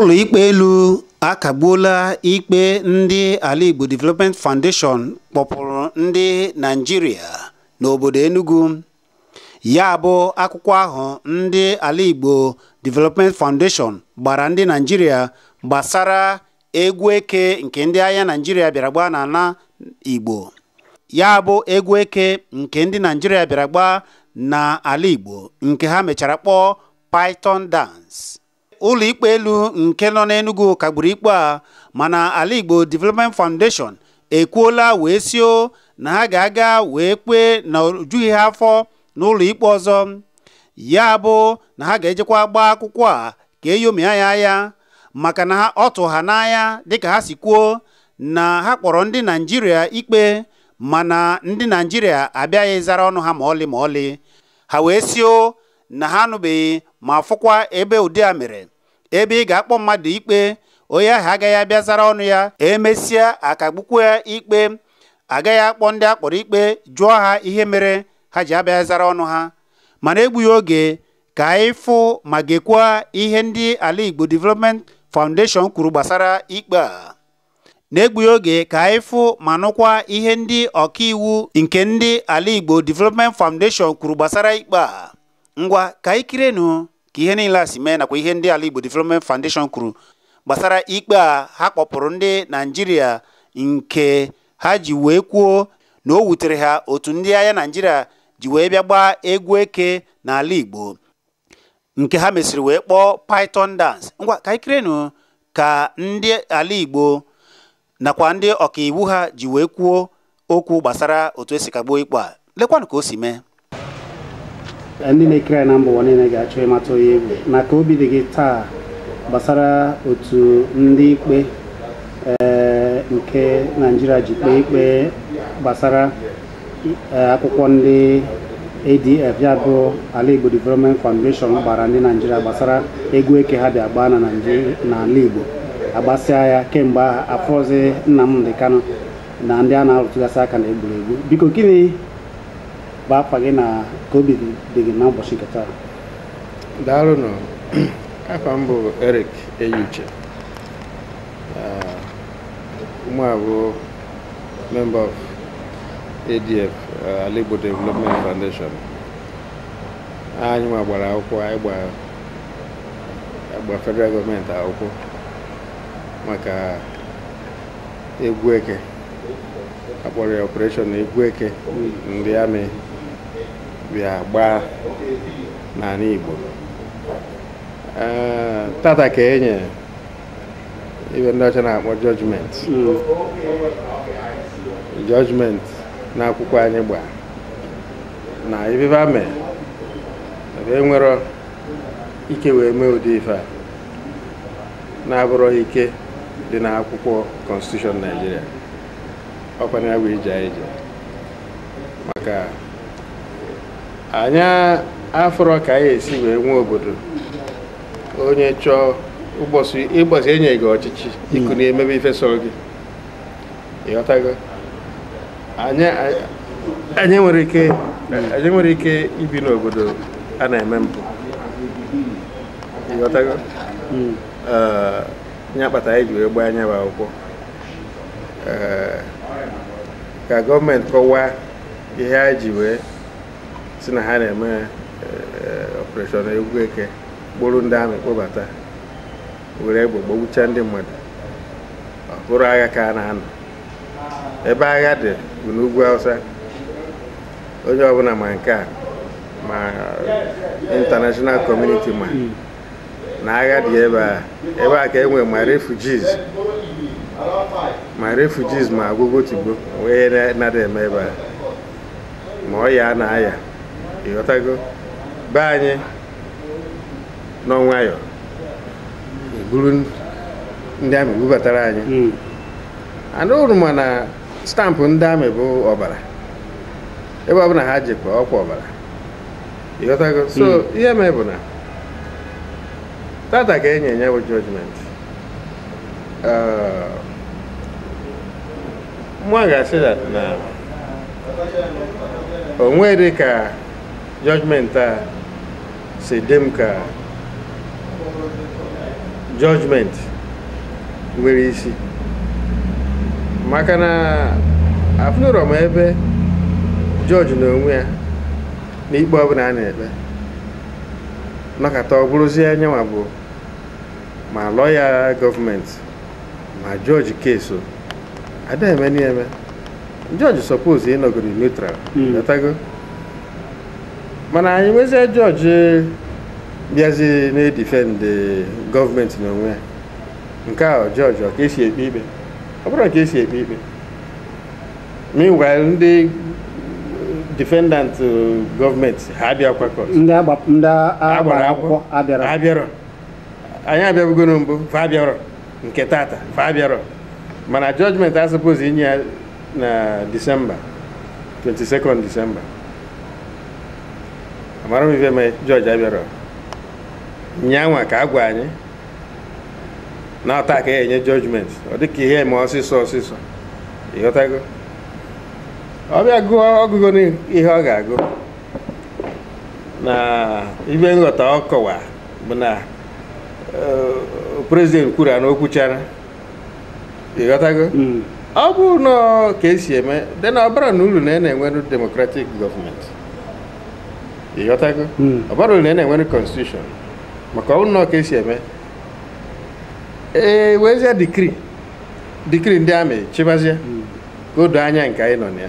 ụlọ ikpe elu akagbuola ikpe ndị ala Igbo Development Foundation kpọpụrụ ndị Nigeria n'obodo Enugu. Ya bụ akwụkwọ ahụ ndị ala Igbo Development Foundation gbara ndị Nigeria gbasara egwu eke nke ndị agha Nigeria bịara gbaa n'ala Igbo. Ya bụ egwu eke nke ndị Nigeria bịara gbaa n'ala Igbo nke ha mechara kpọọ Python Dance. Ụlọ ikpe elu nke nọ n'Enugu kagburu ikpe a, mana ala Igbo Development Foundation ekwuola wee sio na ha ga-aga wee kpee na ojughị ha afọ n'ụlọ ikpe ọzọ. Ya bụ na ha ga-ejekwa gbaa akwụkwọ a ka eyomia ya maka na ọ tụ ha n'anya dịka ha si kwuo na ha kpọrọ ndị Nigeria ikpe, mana ndị Nigeria abịaghị zara ọnụ ha ma ọlị. Ha wee sio na ha anụbeghị ma fụkwa ebe ụdị a mere, ebe ị ga-akpọ mmadụ ikpe onye ahụ agaghị abịa zara ọnụ ya, emesịa akagbukwa ya ikpe, agaghị akpọ ndị akpọrọ ikpe jụọ ha ihe mere ha ji abịa zara ọnụ ha. Mana egbughị oge ka anyị fụ ma gekwa ihe ndị ala Igbo Development Foundation kwuru gbasara ikpe a. N'egbughị oge ka anyị fụ ma nụkwa ihe ndị ọkaiwu nke ndị ala Igbo Development Foundation kwuru gbasara ikpe a. Ngwa ka anyị kirenu ka ihe niile a si mee nakwa ihe ndị ala Igbo Development Foundation kwuru gbasara ikpe a ha kpọpụrụ ndị Nigeria, nke ha ji wee kwuo na o wutere ha otu ndị agha Nigeria ji wee bịa gbaa egwu eke n'ala Igbo nke ha mesịrị wee kpọọ Python Dance. Ngwa ka anyị kirenu ka ndị ala Igbo nakwa ndị ọkaiwu ha ji wee kwuo okwu gbasara otu esi kagbuo ikpe a. Lekwanụ ka o si mee. Ndị na-ekiri na mba ụwa niile ga-achọ ịmata onye egwu na ka obi dị gị taa gbasara otu ndị ikpe nke Nigeria ji kpee ikpe gbasara akwụkwọ ndị ADF, ya bụ ala Igbo Development Foundation gbara ndị Nigeria gbasara egwu eke ha bịa gbaa n'ala Igbo, agbasịa ya kemgbe afọzi Nnamdi Kanu na ndị a na-arụtụgasị aka na egwuregwu. Biko gịnị bụ afa gị na ka obi dị gị n'ụbọchị nke taa? Daalụ nọ. Afa m bụ Eric Enyiuche. Mụ abụ member of ADF, ala Igbo Development Foundation. Anyị nwa gbara akwụkwọ, anyị gba federal gọọmenti akwụkwọ maka egwu eke, akpọrọ ya operation egwu eke ndị amị bịa gbaa n'ala Igbo. Tata ka enye ibe ndị ọcha na-akpọ judgment n'akwụkwọ anyị gba na ibe ame ebe nwere ike wee mee ụdị ife a na-abụrụ ike dị n'akwụkwọ Constitution Nigeria. Ọkwa na ya bụ ije maka anya afọrọ ka anyị esi wee nwee obodo onye chọọ ụbọchị enye gị ọchịchị iku na-emebe ife sọrọ gị, ịghọtago. Anyị nwere ike ibi n'obodo a na-eme mpụ, ịghọtago. Nye akpata anyị ji wee gbaa anya bụ akwụkwọ ka gọọmenti kọwaa ihe ha ji wee si na ha na-eme operation egwu eke, kpụrụ ndị amị kpọbata were egbe gbagbucha ndị mmadụ. Ọ bụrụ agha ka a na-anọ ebe agha dị bụ n'ugwu Hausa. Onye ọbụla ma nke a ma international community na agha dị ebe a ka enwe ma refugees ma agwụgwọ tigbo wee na-ada eme ebe a ma ọya na-aya, ịghọtago. Be anyị n'ọnwayọ eburu ndị amị bubatara anyị. Anụrụ m na stampụ ndị amị bụ ọbara, ebe ọbụla ha jikwa ọkwa ọbara, ịghọtago. So ihe mee bụ na tata ka enye ya bụ judgment. Mụ ga-asị na onwe dị ka judgment a si dị m ka judgment nwere isi maka na afụnụrọ m ebe jọji na onwe ya na ikpe ọbụla a na-ekpe nọkata ọ bụrụzie anyanwa bụ ma lọya gọọmenti ma jọji keso ada eme n'eme jọji suppose ịnọgoro neutral datago mana anyị nwezie jọji bịazi na-edifend gọọmenti n'onwe ya nke a jọji ọ ka esi ekpe ikpe ọ bụrụ ka esi ekpe ikpe meanwhile ndị defendant gọọmenti ha abịakwa court ndị agbara akwụkwọ abịarọ anyị abịabugoro mbụ fa abịarọ nke tata fa abịarọ mana judgment a suppose inye ya na December 22nd December amara m ife ma jọji abịarọ nyanwa ka a gwa anyị na ọta ka enye judgment ọ dịka ihe ma ọsịsọ ịghọtago ọ bịa gụọ ọgụgụ ihe ọ ga-agụ na ibe nghọta ọ kọwa bụ na prezident kwuru na okwuchara ịghọtago ọ bụ na ka esi eme dị na ọbara na uru na na-enwere democratic gọọmenti ịghọtago ọbara uru na na-enwere constitution maka ọ bụ na ka esi eme wezie dikri ndị amị chịbazie ka o doo anya nke anyị nọ na ya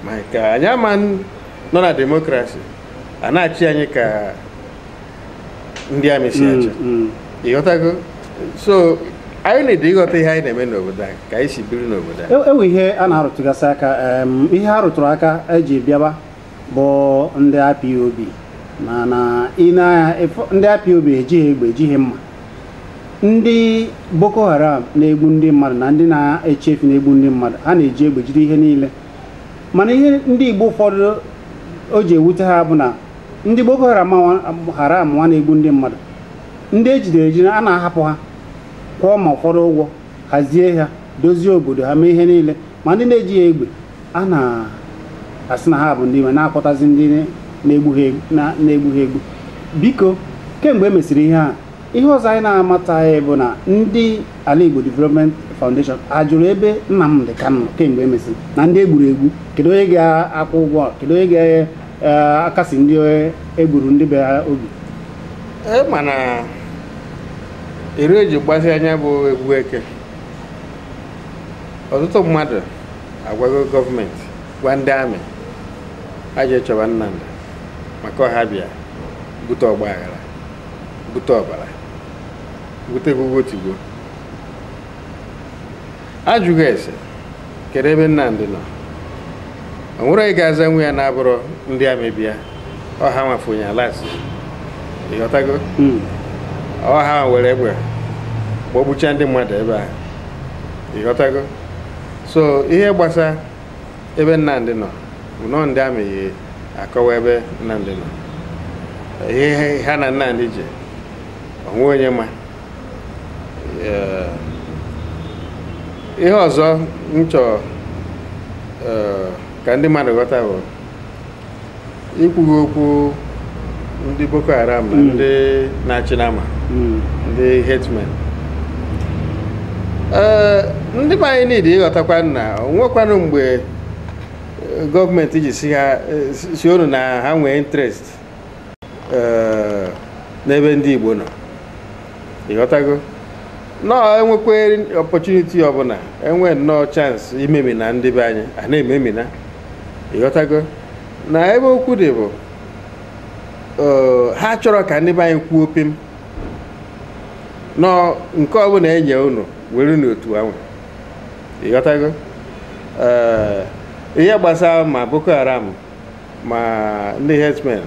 maka anyị ama nọ na demokrasi a na-achị anyị ka ndị amị si achị ịghọtago so anyị na-ede ịghọta ihe anyị na-eme n'obodo anyị ka anyị si biri n'obodo anyị ewe ihe a na-arụtụgasị aka ihe a rụtụrụ aka eji bịaba bụ ndị IPOB mana ndị IPOB ejighị egbe ejighị mma ndị Boko Haram na-egbu ndị mmadụ na ndị na-echefu na-egbu ndị mmadụ ha na-eji egbe jide ihe niile mana ihe ndị Igbo ụfọdụ o ji ewute ha bụ na ndị Boko Haram nwa na-egbu ndị mmadụ ndị ejidere ejide a na-ahapụ ha kwụọ ma ụfọdụ ụgwọ hazie ha dozie obodo ha mee ihe niile ma ndị na-eji egbe a na-asị na ha bụ ndị na-akpọtazi ndị na-egbu ha egbu biko kemgbe e mesịrị ihe a ihe ọzọ anyị na-amataghị bụ na ndị ala Igbo Development Foundation ajụrụ ebe Nnamdi Kanu kemgbe e mesịrị na ndị egburu egbu kedu onye ga-akwụ ụgwọ kedu onye ga-akasi ndị egburu ndị be ha obi mana ere eji gbasi anya bụ egwu eke ọtụtụ mmadụ agwago gọọmenti gwa ndị amị ha ji chọba Nnamdi maka ọha bịa bute ọgba aghara bute ọbara bute ebubo tigbo ajụghị ese kedu ebe Nnamdi nọ o nwere ị ga-aza nwe ya na-abụrụ ndị amị bịa ọha nwafonye alas ịghọtago ọha were egbe gbagbucha ndị mmadụ ebe a ịghọtago so ihe gbasa ebe Nnamdi nọ bụ nọ ndị amị akọwa ebe Nnamdi nọ ihe ha na Nnamdi je onwe onye ma ihe ọzọ m chọrọ ka ndị mmadụ ghọta bụ ikwughị okwu ndị Boko Haram na ndị na-achị n'ama ndị herdsmen ndị be anyị niile ịghọtakwa na onwekwanụ mgbe gọọmenti ji si unu na ha nwee interest n'ebe ndị Igbo nọ ịghọtago nọọ enwekwa opportunity ọbụla enwe nnọọ chance imemina ndị be anyị a na-ememina ịghọtago na ebe okwu dị bụ ha chọrọ ka ndị be anyị kwuo pim nọ nke ọbụla enye unu were n'otu ahụ ịghọtago ihe gbasara ma Boko Haram ma ndị herdsmen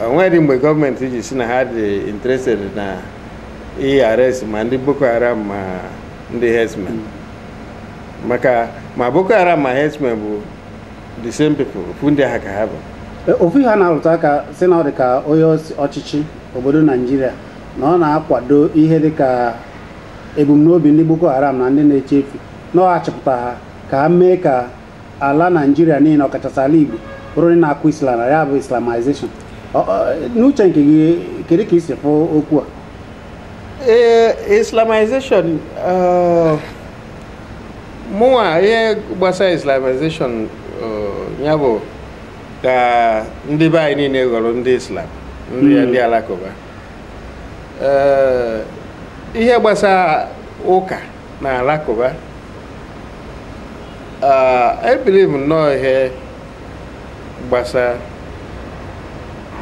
onwedị mgbe gọọmenti ji si na ha dị interested na ihe arrest ma ndị Boko Haram ma ndị herdsmen maka ma Boko Haram ma herdsmen bụ the same people ofu ndị ha ka ha bụ ofu ha na-arụta aka si na ọ dị ka onye ọchịchị obodo Naijiria na ọ na-akwado ihe dị ka ebumnobi ndị Boko Haram na ndị na-echefu na ọ achịpụta ha ka ha mee ka ala Naijiria niile ọkachasị ala Igbo bụrụ ndị na-akụ Islam na ya bụ Islamization n'uche nke gị kedu ka isi fụ okwu a Islamization mụnwa ihe gbasara Islamization ya bụ ka ndị be anyị niile ghọrọ ndị Islam ndị Alakụba ihe gbasara ụka na Alakụba I believe nnọọ ihe gbasara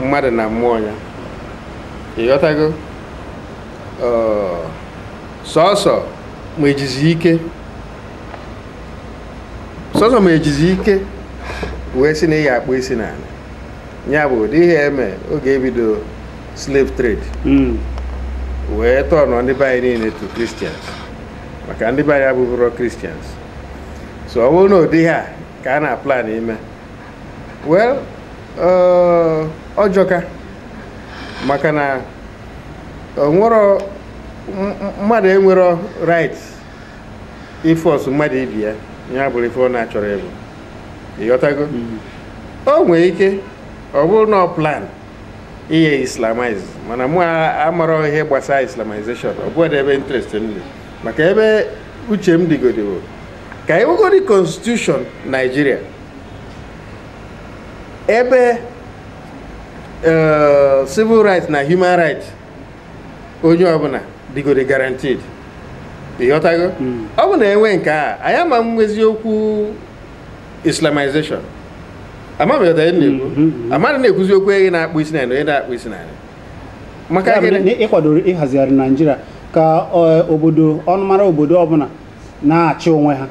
mmadụ na mmụọ ya ịghọtago sọsọ ma ejizi ike wee si na ihe akpụ isi n'ala ya bụ ụdị ihe eme oge ebido slave trade wee tọọ ndị be anyị niile to Christians maka ndị be anyị abụbụrụ Christians so ọ bụrụ na ụdị ha ka a na-aplan ime well ọjọka maka na nwere mmadụ enwero right ịfọsụ mmadụ ibi ya ya bụrụ ife ọ na-achọrọ ịbụ ịghọtago o nwere ike ọ bụrụ na plan ihe Islamize mana mụ amarọ ihe gbasara Islamization ọ bụghị ebe interest m dị maka ebe uche m dịgodewo ka ewegodi constitution Nigeria ebe civil rights na human rights onye ọbụla dịgode guaranteed ịghọtago ọ bụ na enwe nke a anyị ama nwezi okwu Islamization ama m yọta na-ekwu amadị na-ekwuzi okwu eghe na-akpụ isi na onye na-akpụ isi na maka ịkwadoro ịhazigharị Naijiria ka obodo ọnụmara obodo ọbụla na-achị onwe ha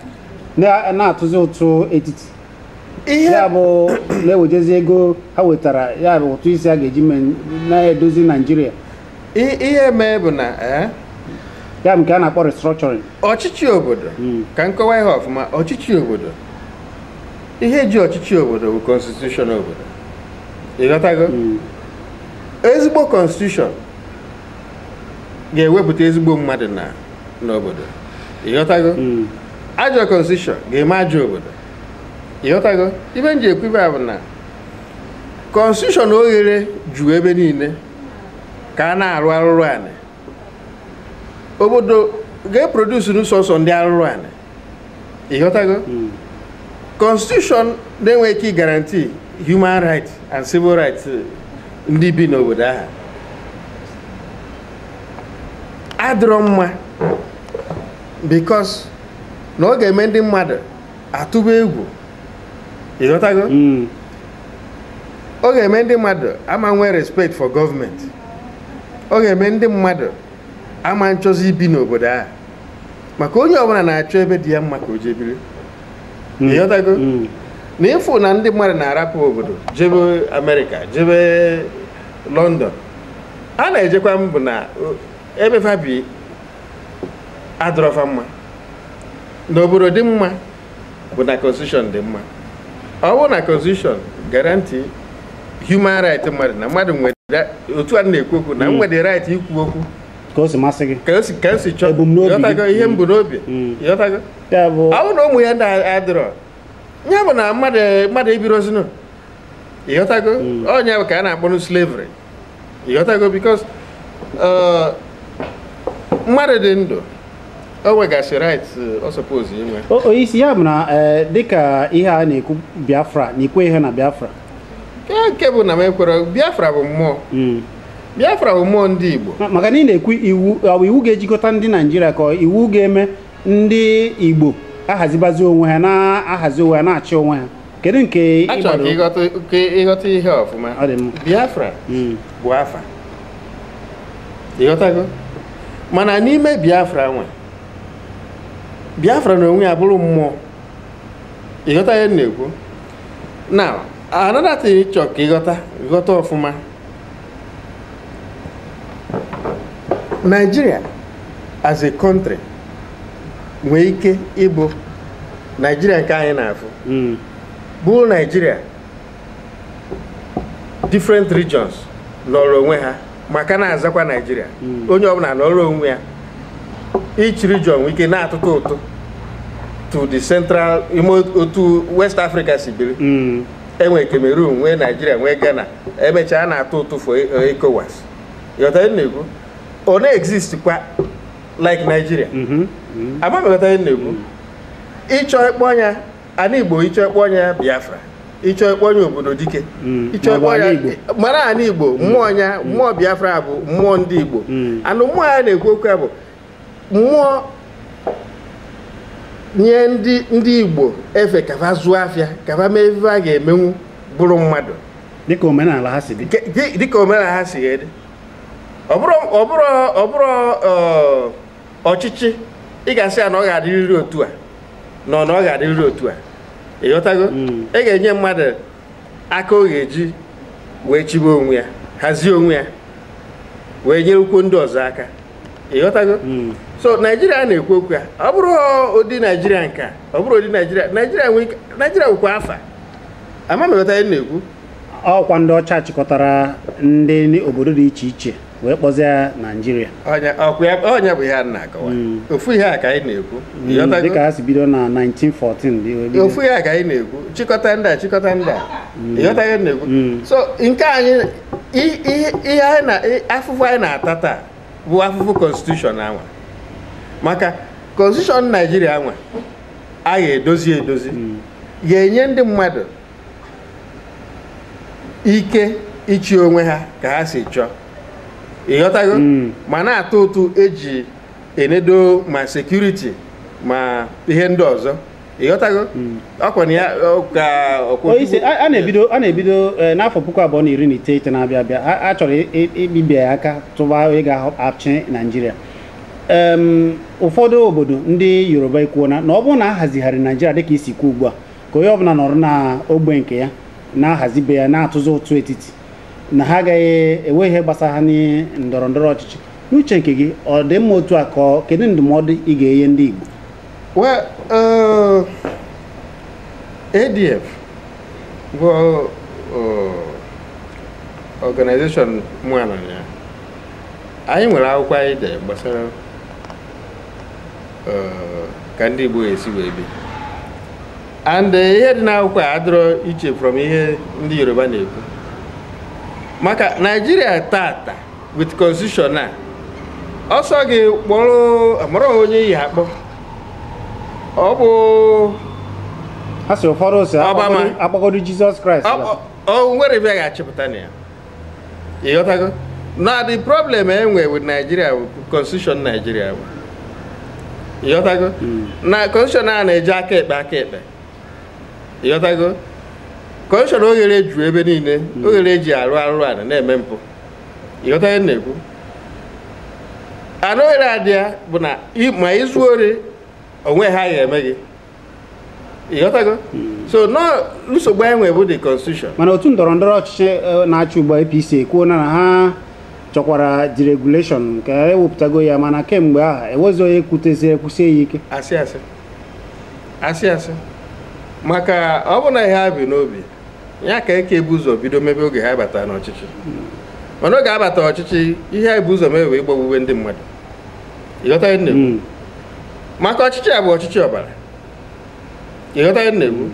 na-atụzi ụtụ etiti ya bụ na-ewejezi ego ha wetara ya bụ ụtụ isi a ga-eji na-edozi Naijiria ihe mee bụ na ya nke a na-akpọ restructuring ọchịchị obodo ka nkọwa ihe ọfụma ọchịchị obodo ihe ji ọchịchị obodo bụ constitution obodo ịghọtago ezigbo constitution ga-ewepụta ezigbo mmadụ n'obodo ịghọtago ajọ constitution ga-eme ajọ obodo ịghọtago ibe nji ekwu ibe bụ na constitution oghere ju ebe niile ka a na-arụ arụrụ anị obodo ga-eproduce n'ụsọsọ ndị arụrụ anị ịghọtago constitution na-enwe ike guarantee human rights and civil rights ndị bi n'obodo ahụ adịrọ mma because na ọ ga-eme ndị mmadụ atụba egwu ịghọtago ọ ga-eme ndị mmadụ ama nwee respect for government ọ ga-eme ndị mmadụ ama nchọzi ibi n'obodo ahụ maka onye ọbụla na-achọ ebe dị ya mma ka o jebiri ịghọtago na ịfụ na ndị mmadụ na-arapụ obodo jebe Amerịka jebe London a na-ejekwa mbụ na ebe fabi adọrọfa mma n'obodo dị mma bụ na constitution dị mma ọ bụ na constitution guarantee human right mmadụ na mmadụ nwere otu a na-ekwu okwu na nwere right ikwu okwu ka o si masị gị ka o si chọọ ịghọtago ihe mbụ n'obi ịghọtago ọ bụ na ụmụ ya ndị adịrọ ya bụ na mmadụ ebirozinu ịghọtago onye bụ ka a na-akpọnụ slavery ịghọtago because mmadụ dị ndụ o nwegasị right ọ suppose inwe isi ya bụ na dịka ihe a na-ekwu Biafra na ikwe ihe na Biafra nke bụ na m ekwere Biafra bụ mmụọ Biafra bụ mmụọ ndị Igbo maka na ị na-ekwu iwu ga-ejikọta ndị Naijiria ka iwu ga-eme ndị Igbo ahazibazi onwe ha na-ahazi onwe ha na-achị onwe ha kedu nke achọrọ ka ịghọta ihe ọfụma Biafra bụ afa ịghọtago mana n'ime Biafra na onwe ya bụrụ mmụọ ịghọta ihe na-ekwu now another thing ịchọ ka ịghọta ọfụma Nigeria as a country nwee ike ịbụ Nigeria nke anyị na-afụ bụ Nigeria different regions lọrọ onwe ha maka na-azakwa Nigeria onye ọbụla lọrọ onwe ya each region nwee ike na-atụtụ ụtụ to the central otu West Africa si biri enwe Cameroon nwee Nigeria nwee Ghana emechaa na-atụ ụtụ for ECOWAS ịghọta na-ekwu ọ na-exist kwa like Nigeria. Ama m ghọta ihe na-ekwu. Ịchọ ịkpọ ọnya ana Igbo, ịchọ ịkpọ ọnya Biafra, ịchọ ịkpọ ọnya obodo dike, ịchọ ịkpọ ọnya mara ana Igbo, mmụọ ọnya, mmụọ Biafra bụ mmụọ ndị Igbo. Anụ mmụọ ya na-ekwu okwu ya bụ mmụọ nye ndị Igbo efe kafa zụọ afịa, kafa mee ife a ga-emenwu bụrụ mmadụ. Dịka omenala ha si dị. Dịka omenala ha si dị. Ọ bụrụ ọchịchị ị ga-asị ya na ọ ga-adịrịrị otu a na ọ ga-adịrịrị otu a. Ịghọtago? Ị ga-enye mmadụ aka ọ ga-eji wee chibe onwe ya, hazie onwe ya, wee nyerekwo ndị ọzọ aka. Ịghọtago? So Nigeria na-ekwu okwu ya. Ọ bụrụ ụdị Nigeria nke a, ọ bụrụ ụdị Nigeria nwekwa afa. Ama m ịghọta ihe na-ekwu. Ọkwa ndị ọcha chịkọtara ndị obodo dị iche iche wee kpọzie Nigeria. Ọnya bụ ihe a na-akọwa. Ofu ihe a ka anyị na-ekwu. Dịka ha si bido na 1914. Ofu ihe a ka anyị na-ekwu. Chịkọta ndị a. Ịghọta ihe na-ekwu. So nke anyị ihe afụfụ anyị na-ata taa bụ afụfụ constitution anwa. Maka constitution Nigeria anwa a ga-edozi ga-enye ndị mmadụ ike ichi onwe ha ka ha si chọọ. Ịghọtago? Ma na-atụ ụtụ eji enedo ma security ma ihe ndị ọzọ. Ịghọtago? Ọkwa na ya ka a na-ebido n'afọ 2019 na-abịa abịa a chọrọ ibibia ya aka tụba ị ga-achị Nigeria. Ụfọdụ obodo ndị Yoruba ekwuona na ọ bụrụ na a hazigharị Nigeria dịka isi kwu ugbu a ka onye ọbụla nọrọ na ogbe nke ya na-ahazibe ya na-atụzi ụtụ etiti na ha agaghị enwe ihe gbasara ha na ndọrọ ndọrọ ọchịchị. N'uche nke gị ọ dị mma otu a ka kedu ndụmọdụ ị ga-enye ndị Igbo? ADF bụ organization mụanọ ya. Anyị nwere akwụkwọ anyị dere gbasara ka ndị Igbo esi wee bi. And ihe dị n'akwụkwọ a adịrọ iche from ihe ndị Yoruba na-ekwu. Maka Nigeria tata with constitution a ọsọ gị kpọrọ amara onye yi akpọ. Ọ bụ asị ụfọdụ si akpọgodo Jesus Christ. O nwere ebe a ga-achịpụta na ya. Ịghọtago? Na the problem enwe with Nigeria constitution Nigeria. Ịghọtago? Na constitution a na-eji aka ekpe. Ịghọtago? Constitution oghere juru ebe niile, oghere eji arụ ana na-eme mpụ. Ịghọtago na-ekwu? Anụ oghere adịa bụ na ma izu ori onwe ha ga-eme gị. Ịghọtago? So no nsogbu enwe bụ the constitution. Mana otu ndọrọ ndọrọ ọchịchị na-achị ugbu APC ekwuona na ha chọkwara deregulation ka ewepụtago ya, mana kemgbe ahụ ewezo onye kwusie ya ike. Asị maka ọ bụ na ihe ha bi n'obi ya ka eke ebu ụzọ bido mebe oge ha bata n'ọchịchị. Mana oge abata ọchịchị ihe ha ebu ụzọ mebe ịgbagbuwe ndị mmadụ. Ịghọta ihe na-ekwu? Maka ọchịchị a bụ ọchịchị ọbara. Ịghọta ihe na-ekwu?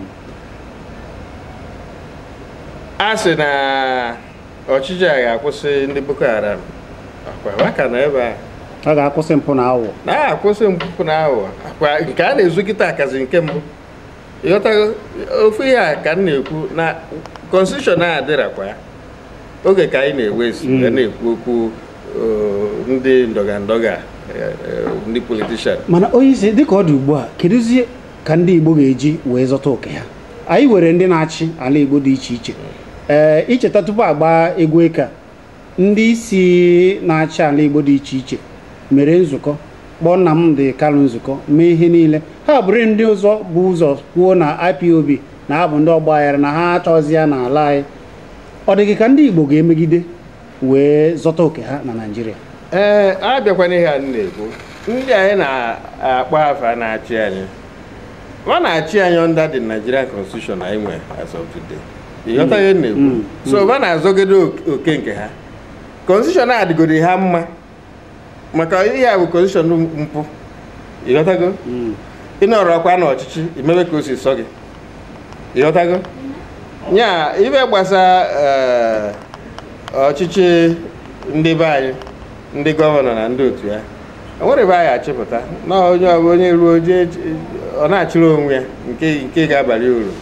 A sị na ọchịchị a ga-akwụsị ndị Boko Haram. Maka na ebe a ọ ga-akwụsị mpụ na aghụghọ. Na-akwụsị mpụ na aghụghọ. Nke a na-ezu kịta akazi nke mbụ. Ịghọtago? Ofu ihe a ka m na-ekwu na constitution a adịrakwa ya. Oge ka anyị na-ewezi na-ekwu okwu ndị ndọga ndị politician. Mana onye isi dịka ọ dị ugbu a, kedụzie ka ndị Igbo ga-eji wee zọta oke ha? Anyị nwere ndị na-achị ala Igbo dị iche iche. Icheta tupu agba egwu eka, ndị isi na-achị ala Igbo dị iche iche mere nzukọ, kpọọ Nnamdi Kanu nzukọ, mee ihe niile. Ha bụrụ ndị ọzọ bụ ụzọ kwuo na IPOB na abụ ndị ọgbaghara na ha achọzi ya n'ala anyị. Ọ dịghị ka ndị Igbo ga-emegide wee zọta oke ha na Nigeria? Abịakwana ihe a na-ekwu. Ndị anyị na-akpọ afa na-achị anyị. Ọ na-achị anyị under the Nigerian constitution anyị nwe as of today. Ịghọta ihe na-ekwu? So ọ na-azọgide oke nke ha. Constitution adịgoro ha mma. Maka ihe a bụ constitution mpụ. Ịghọtago? Ịnọrọkwa n'ọchịchị imebe ka o si sọ gị. Ịghọtago? Nya ibe gbasa ọchịchị ndị be anyị ndị gọvanọ na ndị otu ya o nwere ebe a ga-achịpụta na onye ruo jee ọ na-achịrị onwe ya nke ga-abalị uru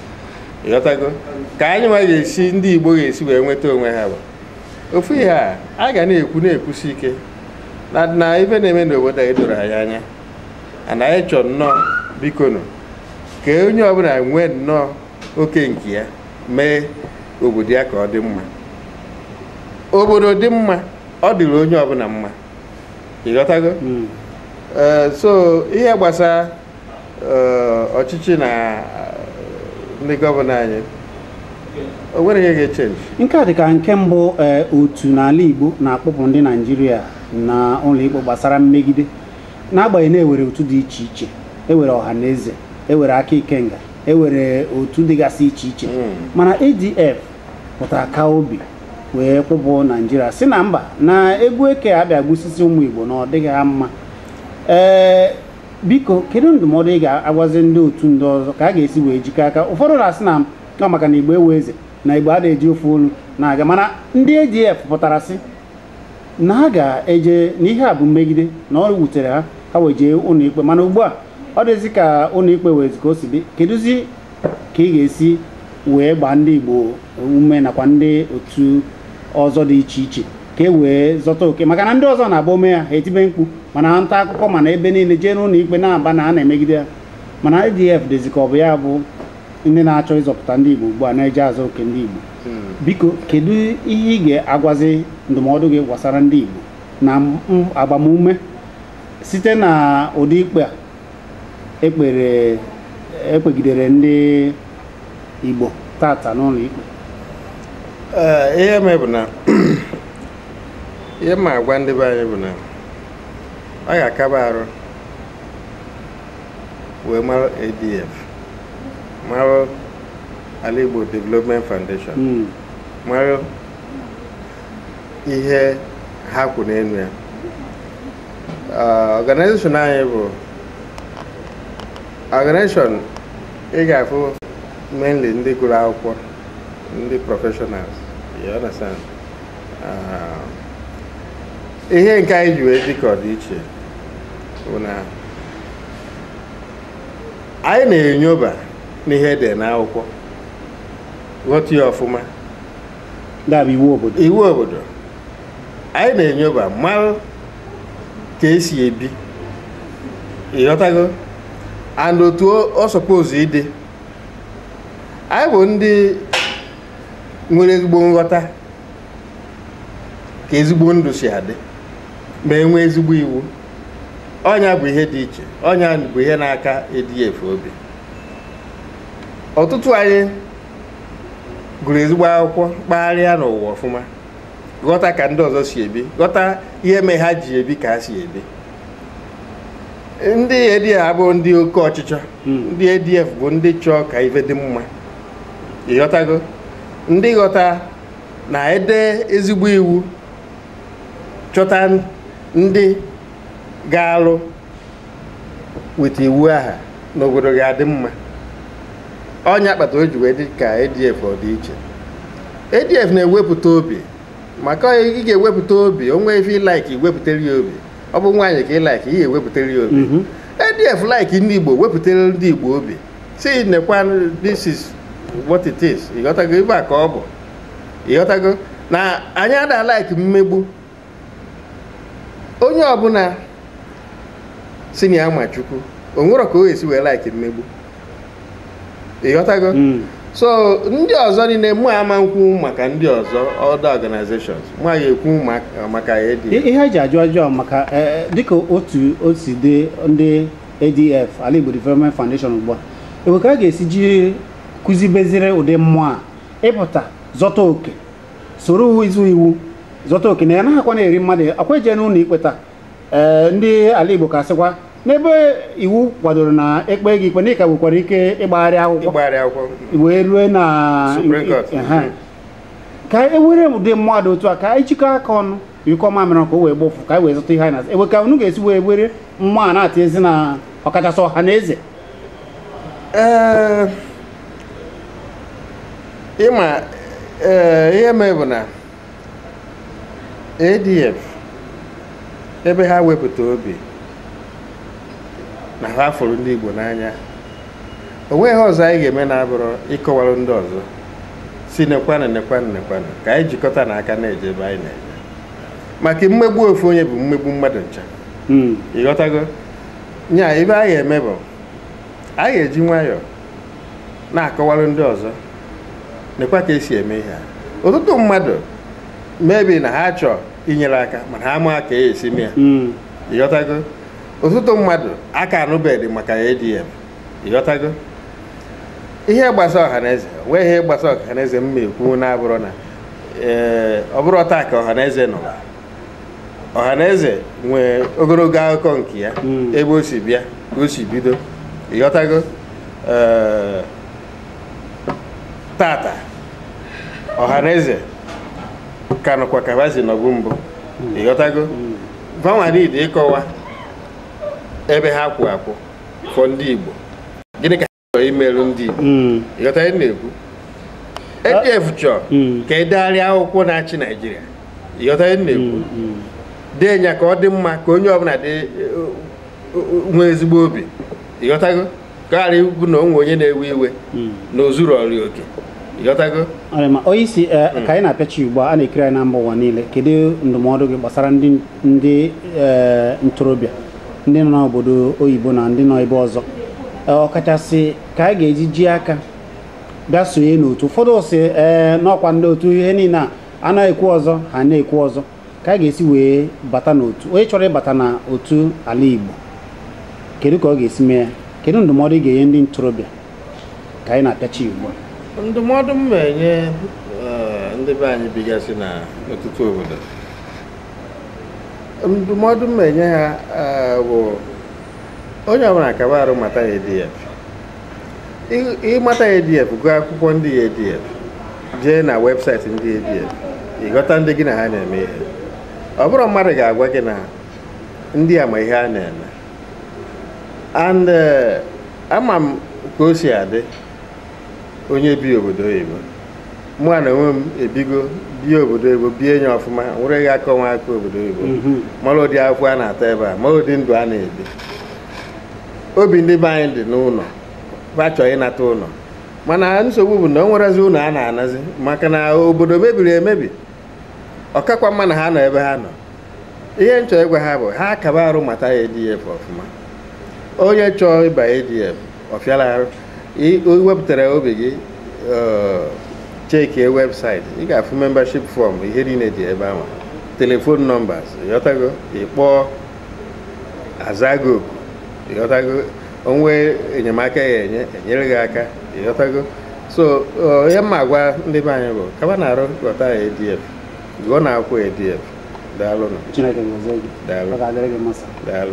ịghọtago ka anyị nwa ga-esi ndị Igbo ga-esi wee nweta onwe ha bụ ofu ihe a ga na-ekwusi ike na ife na-eme n'obodo anyị doro anyị anya na anyị chọrọ nnọọ biko nụ ka onye ọbụla nwee nnọọ oke nke ya mee obodo ya ka ọ dị mma. Obodo dị mma ọ dịrị onye ọbụla mma ịghọtago. So ihe gbasara ọchịchị na ndị gọvanọ anyị o nwere ihe ga-echenji. Nke a dị ka nke mbụ otu n'ala Igbo na-akpọpụ ndị Naijiria na ụlọ ikpe gbasara mmegide n'agbanyeghị na-ewere otu dị iche iche, ewere ọha na eze, ewere aka ikenga, ewere otu dịgasị iche iche, mana ADF pụtara ka obi wee kpụpụ Naijiria si na mba na egwu eke abịa gbusisi ụmụ Igbo na ọ dịghị ha mma. Biko kedu ndụmọdụ ị ga-agwazi ndị otu ndị ọzọ ka a ga-esi wee jikọ aka? Ụfọdụ na-asị na ọ maka na Igbo ewe eze na Igbo a na-eji ofe olu na-aga, mana ndị ADF pụtara sị na ha ga-eje n'ihe a bụ mmegide na ọ wutere ha wee jee ụlọ ikpe, mana ugbu a ọ dịzi ka ụlọ ikpe wezi ka o si dị. Kedụzi ka ị ga-esi wee gbaa ndị Igbo ume nakwa ndị otu ọzọ dị iche iche ka e wee zọta oke, maka na ndị ọzọ na-agba ome ya ha etibe mkpu mana ha nta akụkọ mana ebe niile jee n'ụlọ ikpe na-aba na a na-emegide ya, mana ADF dịzi ka ọ bụ ya bụ ndị na-achọ ịzọpụta ndị Igbo ugbu a na-eje azụ oke ndị Igbo. Biko kedu ihe ị ga-agwazi ndụmọdụ gị gbasara ndị Igbo na agbamume site na ụdị ikpe a ekpegidere ndị Igbo tata n'ụlọ ikpe? Ihe bụ na ihe ma agwa ndị be anyị bụ na ọ ga-akaba arụ wee mara ADF, mara Ala Igbo Development Foundation, mara ihe ha kwụ n'elu ya. Organization anyị bụ organization ị ga-afụ mainly ndị gụrụ akwụkwọ, ndị professionals, you understand. Ihe nke anyị ji wee dị ka ọ dị iche bụ na anyị na-enyoba n'ihe dị n'akwụkwọ, ghọta ya ọfụma, iwu obodo anyị na-enyoba mara ka esi ebi, ịghọtago, and otu ọ suppose ịdị. Anyị bụ ndị nwere ezigbo nghọta ka ezigbo ndụ si adị ma enwee ezigbo iwu. Ọnya bụ ihe dị iche, ọnya bụ ihe na-aka ADF obi. Ọtụtụ anyị gụrụ ezigbo akwụkwọ, kpagharịa n'ụwa ọfụma, ghọta ka ndị ọzọ si ebi, ghọta ihe mee ha ji ebi ka ha si ebi. Ndị ADF abụ ndị oke ọchịchọ, ndị ADF bụ ndị chọọ ka ife dị mma, ịghọtago. Ndị ghọta na ede ezigbo iwu, chọta ndị ga-alụ weta iwu aha n'obodo ga-adị mma. Ọnya kpata o ji wee dị ka ADF ọ dị iche. ADF na-ewepụta obi, maka ị ga-ewepụta obi, onwe ife ịlaiki iwepụtara ya obi. Ọ bụ nwaanyị ka ịlaiki ihe ewepụtara ya obi. ADF like ndị Igbo wepụtara ndị Igbo obi, si nekwa this is what it is. Ịghọtago ibe a ka ọ bụ, ịghọtago na anyị ada like mmegbu. Onye ọbụla si na ya ma Chukwu o nwere ka o esi wee like mmegbu, ịghọtago. So ndị ọzọ niile mụ ama nkwu maka ndị ọzọ other organizations, mụ ya ekwu maka ADF. Ihe eji ajụ maka dịka otu o si dị ndị ADF, Ala Igbo Development Foundation ugbu a, ebe ka a ga-esi ji kụzibezire ụdị mmụọ a ịpụta zọta oke, soro izu iwu, zọta oke na ya naghịkwa na-eri mmadụ. Akwa eje n'ụlọ ikpe taa, ndị Ala Igbo ka sịkwa n'ebe iwu kwadoro na ekpe gị ikpe na ịka nwekwara ike ịgbagharị akwụkwọ wee rue na ka e were ụdị mmadụ otu a ka anyị jikọ aka ọnụ yikọ mamịrị ka o wee gbofu ka anyị wee zụta ihe anyị na-azụ. Ewe ka unu ga-esi wee were mmụọ a na-ati ezi na ọkachasị ọha na eze? Ihe mee bụ na ADF ebe ha wepụta obi na ha fụrụ ndị Igbo n'anya, o nweghị ọzọ anyị ga-eme na-abụrụ ịkọwara ndị ọzọ si nekwanụ ka anyị jikọta n'aka na-eje ebe anyị na-eje, maka mmegbu ofu onye bụ mmegbu mmadụ ncha. Ịghọtago? Nya ebe anyị eme bụ anyị eji nwayọọ na-akọwara ndị ọzọ nekwa ka esi eme ihe a. Ọtụtụ mmadụ mebi na ha chọọ inyere aka mana ha ma ka esi mee ya. Ịghọtago? Ọtụtụ mmadụ aka anụbeghị maka ADF. Ịghọtago? Ihe gbasa ọhaneze, wee ihe gbasa ọhaneze m ekwu na-abụrụ na ọ bụrụ taa ka ọhaneze nọ. Ọhaneze nwee ogologo akụkọ nke ya, ebe o si bịa ka o si bido. Ịghọtago? Tata ọhaneze ka nọkwa ka ha si nọbụ mbụ. Ịghọtago? Vanwa niile ịkọwa ebe ha kwụ akwụ fọ ndị Igbo, gịnị ka ha chọrọ imerụ ndị Igbo. Ịghọta ihe na-ekwu? ADF chọrọ ka edegharịa akwụkwọ na-achị Naijiria. Ịghọta ihe na-ekwu? Dee nya ka ọ dị mma, ka onye ọbụla dị nwee ezigbo obi. Ịghọtago? Ka ghara ikwu na onwe onye na-ewe iwe na ozuru ọrịa oke. Ịghọtago? Onye isi ka anyị na-apịachi ugbu a na-ekiri anyị na mba ụwa niile, kedu ndụmọdụ gị gbasara ndị ntorobịa ndị nọ n'obodo oyibo na ndị nọ ebe ọzọ, ọkachasị ka anyị ga-eji ji aka bịa sonye n'otu? Ụfọdụ si n'ọkwa ndị otu ihe niile a na-ekwu ọzọ ha na-ekwu ọzọ, ka anyị ga-esi wee bata n'otu? Onye chọrọ ịbata na otu ala Igbo, kedu ka ọ ga-esi mee ya? Kedu ndụmọdụ ị ga-enye ndị ntorobịa ka anyị na-apịachi ugbu a? Ndụmọdụ m na-enye ndị be anyị bigasị na ọtụtụ obodo, ndụmọdụ m na-enye ha bụ onye ọbụla kaba arụ mata ADF. Ịmata ADF, gụọ akwụkwọ ndị ADF, jee na webụsaịtị ndị ADF, ịghọta ndị gị na ha na-eme ihe. Ọ bụrụ mmadụ ga-agwa gị na ndị ama ihe a na-eme, and ama m ka o si adị onye bi obodo oyibo. Mụ na onwe m ebigo bi obodo oyibo, bie nye ọfụma, nwere gị aka ọnwa aka obodo oyibo, mara ụdị akwụkwọ a na-ata ebe a, mara ụdị ndụ a na-ebi. Obi ndị be anyị dị n'ụlọ, ha chọọ ịnata ụlọ, mana nsogbu bụ na o nwerezi ụlọ a na-anazi maka na obodo mebiri emebi. Ọkakwa mma na ha nọ ebe ha nọ. Ihe nchọ ịgwa ha bụ ha kaba arụ mata ADF ọfụma. Onye chọọ ịba ADF ọfịala arụ, iwepụtara obi gị cheki webụsaịtị, ị ga-afụ membership form, ihe niile dị ebe ahụ, telefon nọmbas. Ịghọtago? Ịkpọọ, azago oku. Ịghọtago? Onwe enyemaka ya enyere gị aka. Ịghọtago? So ihe mma agwa ndị be anyị bụ kaba na-arụ ghọta ADF, gụọ na akwụkwọ ADF. Daalụ. Chineke ngozi gị. Daalụ. Ọ ga-adịrị gị mma. Daalụ.